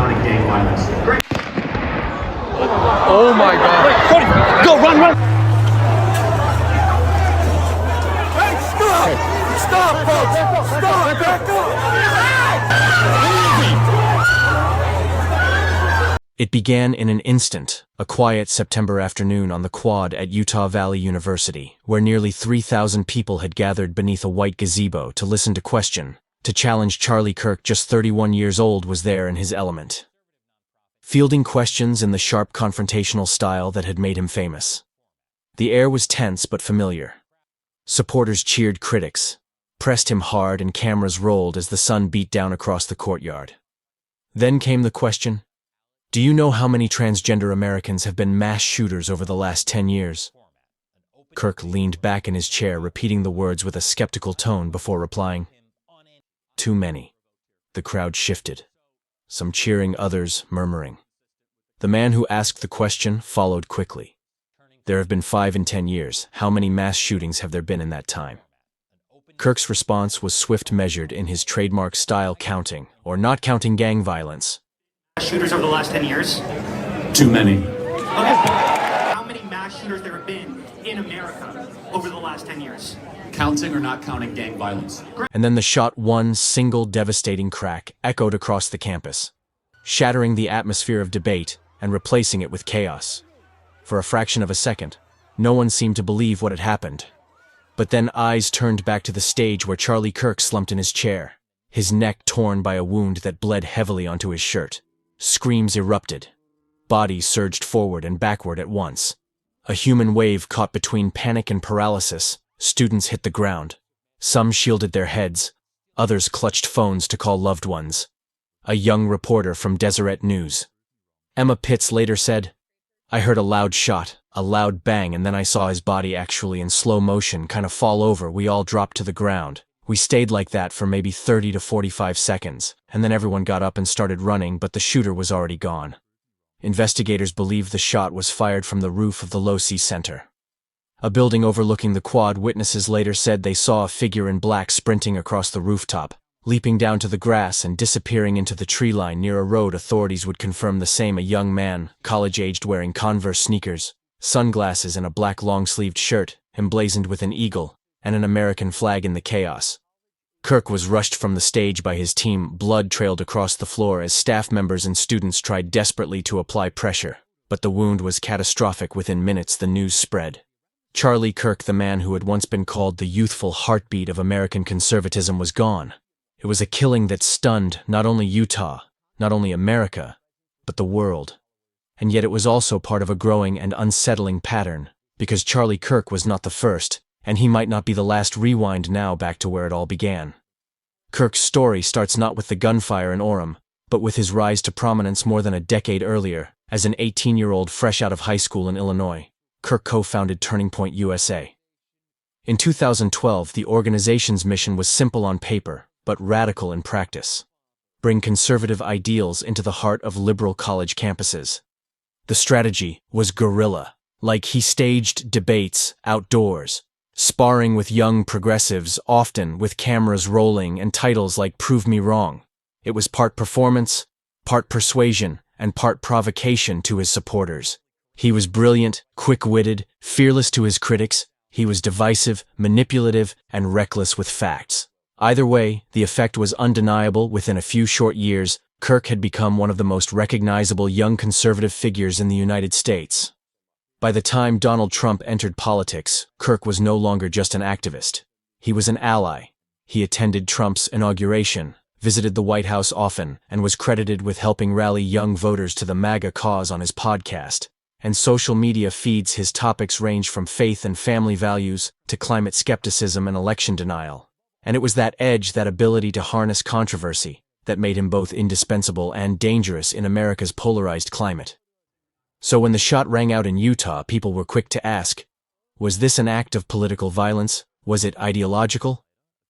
counting gang violence. Great. Oh my God. Wait, Cody, go, run! Hey, stop! Stop, folks! Stop! Back up! It began in an instant, a quiet September afternoon on the quad at Utah Valley University, where nearly 3,000 people had gathered beneath a white gazebo to listen to question. To challenge Charlie Kirk, just 31 years old, was there in his element, fielding questions in the sharp confrontational style that had made him famous. The air was tense but familiar. Supporters cheered critics, pressed him hard, and cameras rolled as the sun beat down across the courtyard. Then came the question, do you know how many transgender Americans have been mass shooters over the last 10 years? Kirk leaned back in his chair, repeating the words with a skeptical tone before replying, too many. The crowd shifted, some cheering, others murmuring. The man who asked the question followed quickly. There have been 5 in 10 years. How many mass shootings have there been in that time? Kirk's response was swift, measured in his trademark style, counting, or not counting, gang violence. Shooters over the last 10 years? Too many. Okay. How many mass shooters there have been in America over the last 10 years? Counting or not counting gang violence? And then the shot, one single devastating crack, echoed across the campus, shattering the atmosphere of debate and replacing it with chaos. For a fraction of a second, no one seemed to believe what had happened. But then eyes turned back to the stage where Charlie Kirk slumped in his chair, his neck torn by a wound that bled heavily onto his shirt. Screams erupted. Bodies surged forward and backward at once. A human wave caught between panic and paralysis. Students hit the ground. Some shielded their heads. Others clutched phones to call loved ones. A young reporter from Deseret News, Emma Pitts, later said, I heard a loud shot, a loud bang, and then I saw his body actually in slow motion kind of fall over. We all dropped to the ground. We stayed like that for maybe 30 to 45 seconds, and then everyone got up and started running, but the shooter was already gone. Investigators believe the shot was fired from the roof of the Low-C Center. A building overlooking the quad, witnesses later said they saw a figure in black sprinting across the rooftop, leaping down to the grass and disappearing into the tree line near a road. Authorities would confirm the same, a young man, college-aged, wearing Converse sneakers, sunglasses, and a black long-sleeved shirt, emblazoned with an eagle and an American flag. In the chaos, Kirk was rushed from the stage by his team. Blood trailed across the floor as staff members and students tried desperately to apply pressure, but the wound was catastrophic. Within minutes, the news spread. Charlie Kirk, the man who had once been called the youthful heartbeat of American conservatism, was gone. It was a killing that stunned not only Utah, not only America, but the world. And yet it was also part of a growing and unsettling pattern, because Charlie Kirk was not the first, and he might not be the last. Rewind now back to where it all began. Kirk's story starts not with the gunfire in Orem, but with his rise to prominence more than a decade earlier. As an 18-year-old fresh out of high school in Illinois, Kirk co-founded Turning Point USA. In 2012, the organization's mission was simple on paper, but radical in practice: bring conservative ideals into the heart of liberal college campuses. The strategy was guerrilla, like he staged debates outdoors, sparring with young progressives, often with cameras rolling and titles like "Prove Me Wrong." It was part performance, part persuasion, and part provocation to his supporters. He was brilliant, quick-witted, fearless to his critics. He was divisive, manipulative, and reckless with facts. Either way, the effect was undeniable. Within a few short years, Kirk had become one of the most recognizable young conservative figures in the United States. By the time Donald Trump entered politics, Kirk was no longer just an activist. He was an ally. He attended Trump's inauguration, visited the White House often, and was credited with helping rally young voters to the MAGA cause. On his podcast and social media feeds, his topics ranged from faith and family values to climate skepticism and election denial. And it was that edge, that ability to harness controversy, that made him both indispensable and dangerous in America's polarized climate. So when the shot rang out in Utah, people were quick to ask, was this an act of political violence? Was it ideological?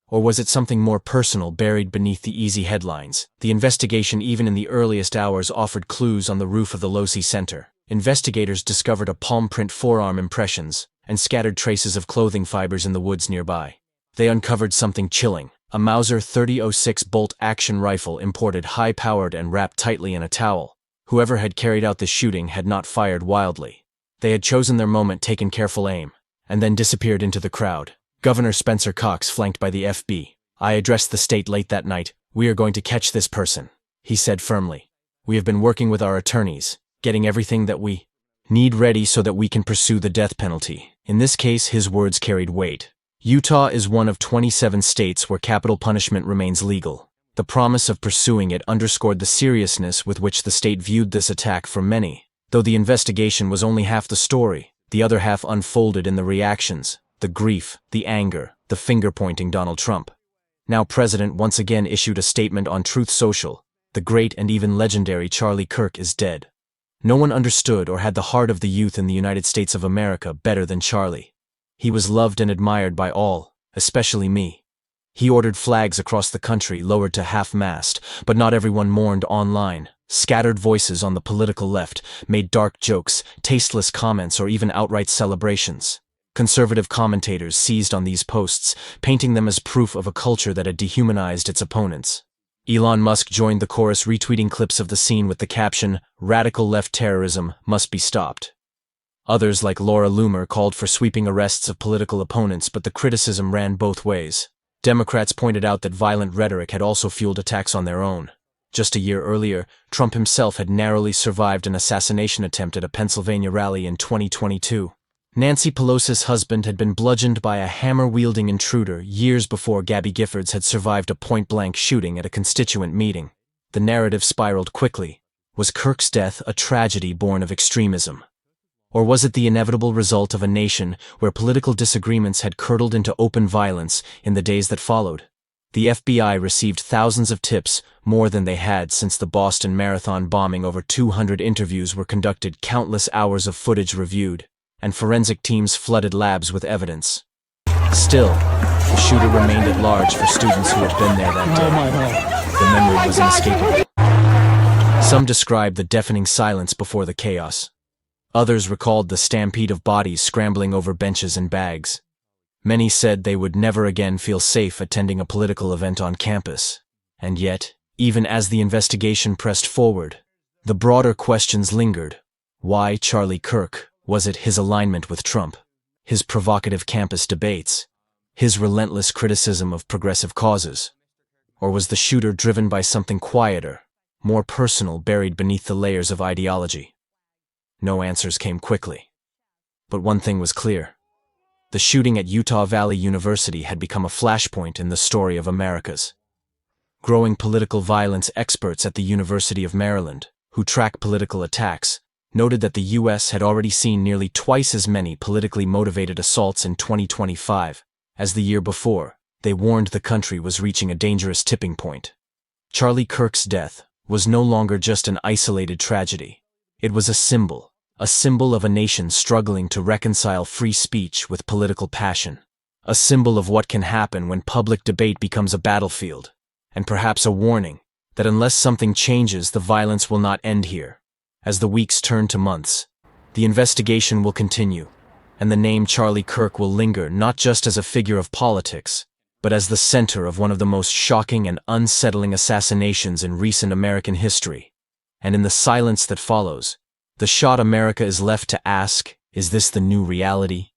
Or was it something more personal buried beneath the easy headlines? The investigation, even in the earliest hours, offered clues. On the roof of the Low-C Center, investigators discovered a palm print, forearm impressions, and scattered traces of clothing fibers in the woods nearby. They uncovered something chilling: A Mauser 30-06 bolt-action rifle imported high-powered and wrapped tightly in a towel. Whoever had carried out the shooting had not fired wildly. They had chosen their moment, taken careful aim, and then disappeared into the crowd. Governor Spencer Cox, flanked by the FBI, addressed the state late that night. "We are going to catch this person," he said firmly. "We have been working with our attorneys, getting everything that we need ready so that we can pursue the death penalty." In this case, his words carried weight. Utah is one of 27 states where capital punishment remains legal. The promise of pursuing it underscored the seriousness with which the state viewed this attack for many. Though the investigation was only half the story, the other half unfolded in the reactions, the grief, the anger, the finger-pointing Donald Trump. Now President once again issued a statement on Truth Social. "The great and even legendary Charlie Kirk is dead." No one understood or had the heart of the youth in the United States of America better than Charlie. He was loved and admired by all, especially me. He ordered flags across the country lowered to half-mast, but not everyone mourned online. Scattered voices on the political left made dark jokes, tasteless comments, or even outright celebrations. Conservative commentators seized on these posts, painting them as proof of a culture that had dehumanized its opponents. Elon Musk joined the chorus, retweeting clips of the scene with the caption, "Radical left terrorism must be stopped." Others, like Laura Loomer, called for sweeping arrests of political opponents, but the criticism ran both ways. Democrats pointed out that violent rhetoric had also fueled attacks on their own. Just a year earlier, Trump himself had narrowly survived an assassination attempt at a Pennsylvania rally in 2022. Nancy Pelosi's husband had been bludgeoned by a hammer-wielding intruder years before Gabby Giffords had survived a point-blank shooting at a constituent meeting. The narrative spiraled quickly. Was Kirk's death a tragedy born of extremism? Or was it the inevitable result of a nation where political disagreements had curdled into open violence in the days that followed? The FBI received thousands of tips, more than they had since the Boston Marathon bombing. Over 200 interviews were conducted, countless hours of footage reviewed, and forensic teams flooded labs with evidence. Still, the shooter remained at large for students who had been there that day. The memory was inescapable. Some described the deafening silence before the chaos. Others recalled the stampede of bodies scrambling over benches and bags. Many said they would never again feel safe attending a political event on campus. And yet, even as the investigation pressed forward, the broader questions lingered. Why Charlie Kirk? Was it his alignment with Trump? His provocative campus debates? His relentless criticism of progressive causes? Or was the shooter driven by something quieter, more personal, buried beneath the layers of ideology? No answers came quickly. But one thing was clear. The shooting at Utah Valley University had become a flashpoint in the story of America's growing political violence. Experts at the University of Maryland, who track political attacks, noted that the U.S. had already seen nearly twice as many politically motivated assaults in 2025 as the year before. They warned the country was reaching a dangerous tipping point. Charlie Kirk's death was no longer just an isolated tragedy. It was a symbol of a nation struggling to reconcile free speech with political passion, a symbol of what can happen when public debate becomes a battlefield, and perhaps a warning that unless something changes, the violence will not end here. As the weeks turn to months, the investigation will continue, and the name Charlie Kirk will linger not just as a figure of politics, but as the center of one of the most shocking and unsettling assassinations in recent American history. And in the silence that follows, the shot America is left to ask, is this the new reality?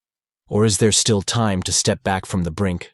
Or is there still time to step back from the brink?